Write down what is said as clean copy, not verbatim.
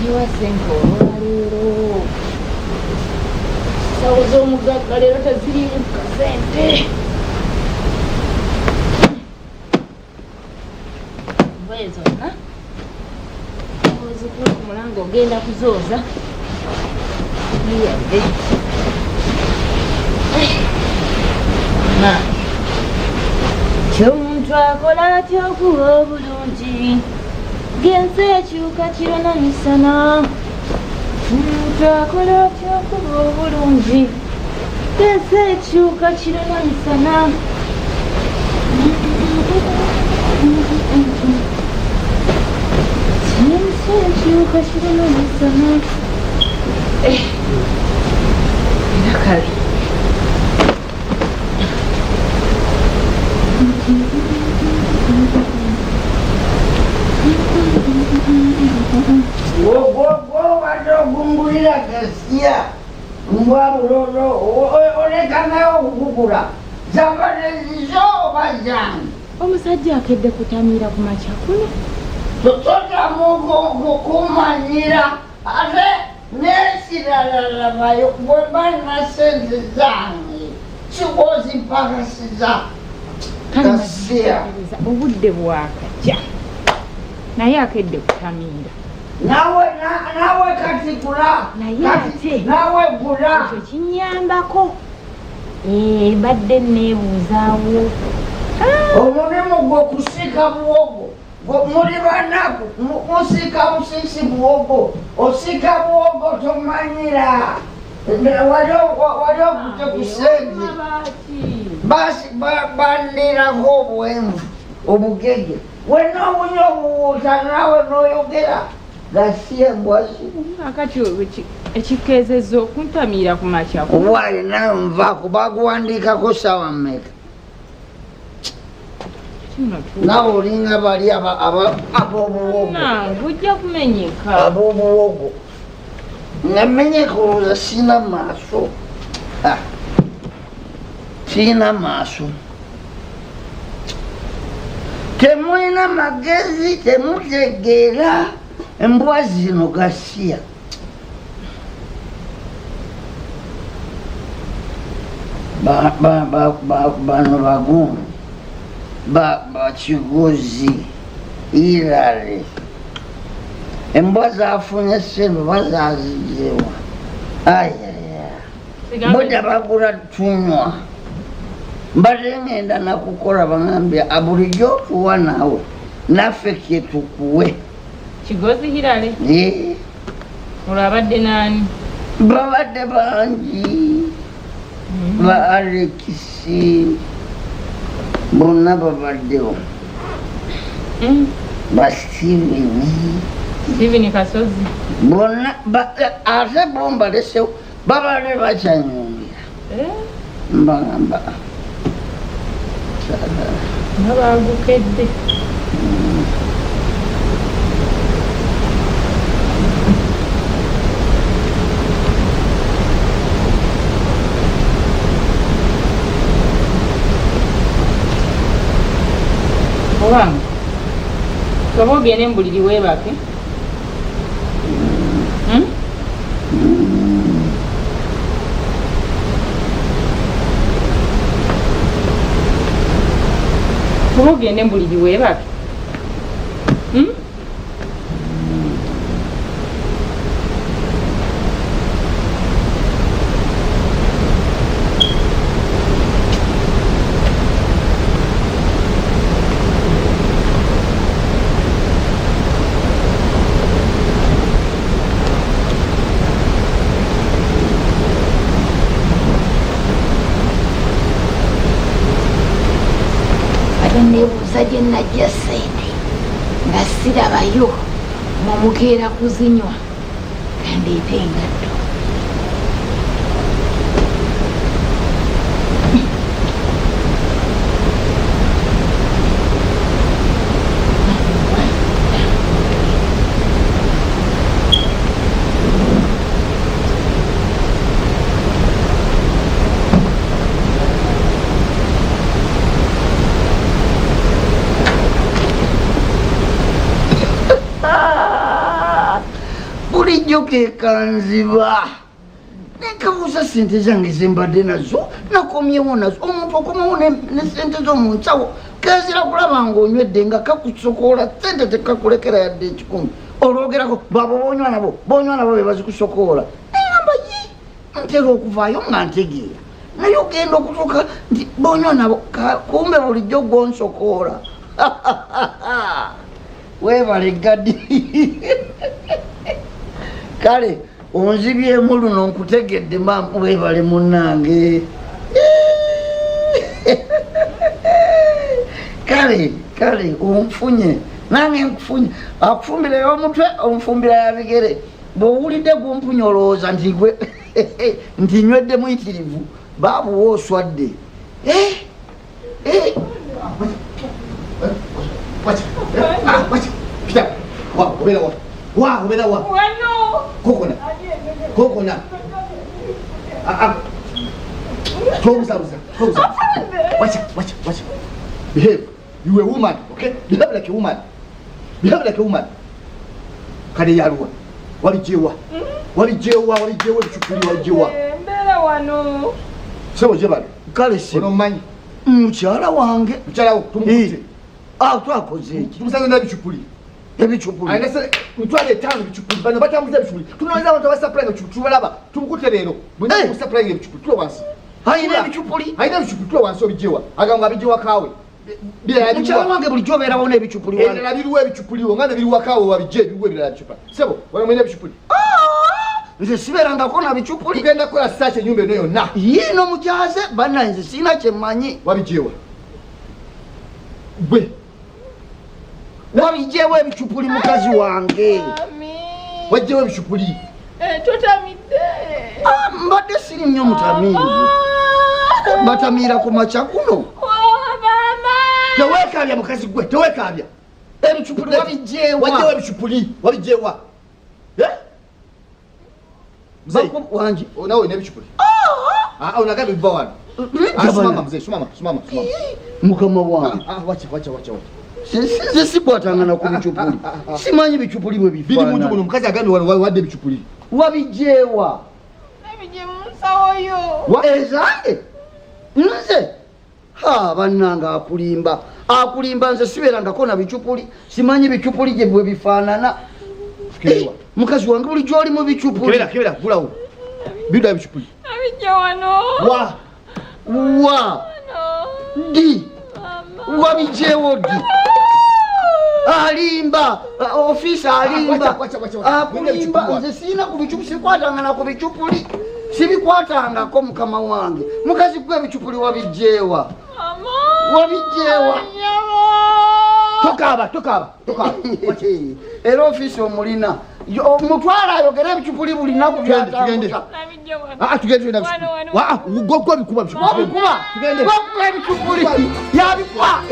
Yewa ssente olwaleero sawo z'omugagga leero teziriimu kasente engoye zonna ozikula ku mulanga ogenda kuzooza niyadde ky'omuntu akola atya okuba obulungi gensi ekyuka kiro na misana omuntu akola atya okuba obulungi gensi ekyuka kiro na misana gensi ekyuka kiro na misana era kabi wadde ogungulira gasiya mbwabulono olekanayo okukugula zabanezizo oba zange omusajja akedde kutamiira ku makya kuno tototamu kumanyira ate nesiralalabayo bweba na sente zange sikozipakasiza kasiya obudde bwakajja naye akedde kutamiira nawe kati gula naye ate nawe gula ekyo kinyambako badde neebuuzaawo omulimu gwe kusika buwogo muli banaku musika busisi buwogo osika buwogo tomanyira wali okute ku sente basi bandirako obwenvu obugege wena obunya obuwuuta nawe noyogera gasiya mbwazi akati ekikeezezza okuntamiira ku makya wali nawe nvaako baguwandiikako sawa mmeka nawe olinga bali ab'obuwogo bujja kumenyeka ab'obuwogo nga menyeka olowooza sina maaso sina maaso temulina magezi temutegeera embwa zino gasiya bano bagumu bakigozi irale embwa zafunye sente bazazijewa ayaya boda bagula tunywa mbadde ngenda nakukola bangambya bulijjo tuwa naawe naffe kyetukuwe kigozi hirale olwo abadde naani babadde bangi ba alekisi bonna babaddewo ba Steven Kasozi bonna ate bombalesewo babadde bakyanyumbira mbagamba nabagukedde owange oba ogende mbuliri weebake oba ogende mbuliri weebake nebuuza gye najja ssente nga sirabayo mumukeera kuzinywa kandeeta engatto bulijjo kekanziba nekabuuza sente zange zembadde nazo nakomyewo nazo omuntu okomawo ne sente z'omunsawo kezira kulaba ng'onywedde nga kakusokoola sente tekakulekera yadde ekikumi olwogerako babo bonywa nabo be bazikusokoola nengamba ye ntera okuvaayo nga ntegeera naye ogenda okutuuka nti bonywa nabo kumbe bulijjo gwonsokoola weebale gadi kale onzibyemu luno nkutegedde weebale munnange kale onfunye nange nkufunye akufumbira y'omutwe onfumbira ya bigere bw'owulidde gumpunya olowooza nti gwe nti nywedde muyitirivu baabuwa oswadde kokona wacha behave. You a woman, okay? Behave like a woman. Behave like a woman. Kade yaluwa walijewa bichukuli walijewa mbera wano sebo jebale kale se ono manyi mukyala wange tumukute twakoze eki tumusanga na bichukuli ebichukuli ayinese mutwale 5 bichukuli bano batambuza bichukuli tunaweza abantu abasupply bichukuli balaba tumukute lero bwe supply bichukuli tulo wansi ayina ebichupuli tulo wansi obijewa agamba abijewa kawe mukyala wange bulijjo obeerawo n'ebichupuli wano nabiriwo ebichupuliwo nga nebiriwa kawe wabije ebiwo ebirala bichupa sebo wano mwine ebichupuli nze sibeerangako na bichupuli tugenda kukola saaki ennyumba eno yonna yiino mukyaze banna nze sirina kyemmanyi wabijewa gwe wabijeewo ebichupuli mukazi wange wajjewo ebichupuli totamidde mbadde siri nnyo mutamiivu batamiira ku makya kuno tewekabya mukazi gwe tewekabya ebichupuli wabijeewa wajjewo ebichupuli wabijeewa wangi nawe n'ebichupuli onagamba biva wano sumama mukama wange wacha nze sikwatangana ku bichupuli simanyi bichupuli bwe biri muntu buno omukazi agambye wano wadde ebichupuli wabijeewa ebije munsawoyo ezange nze bannange akulimba nze sibeerangako na bichupuli simanyi bichupuli gye bwe bifaanana mukazi wange bulijjo oli mu bichupuli kebera gulawo bidda ebichupuli abijja wano wa di wabijeewo di alimba ofiisi alimba akulimba nze sirina ku bichupuli sikwatangana ku bichupuli sibikwatangako mukama wange mukazi gwe ebichupuli wabijeewa tokaba era ofiisi omulina mutwala ayogera ebichupuli bulinaku byatambuza gobikuba ebichupuli yabikuba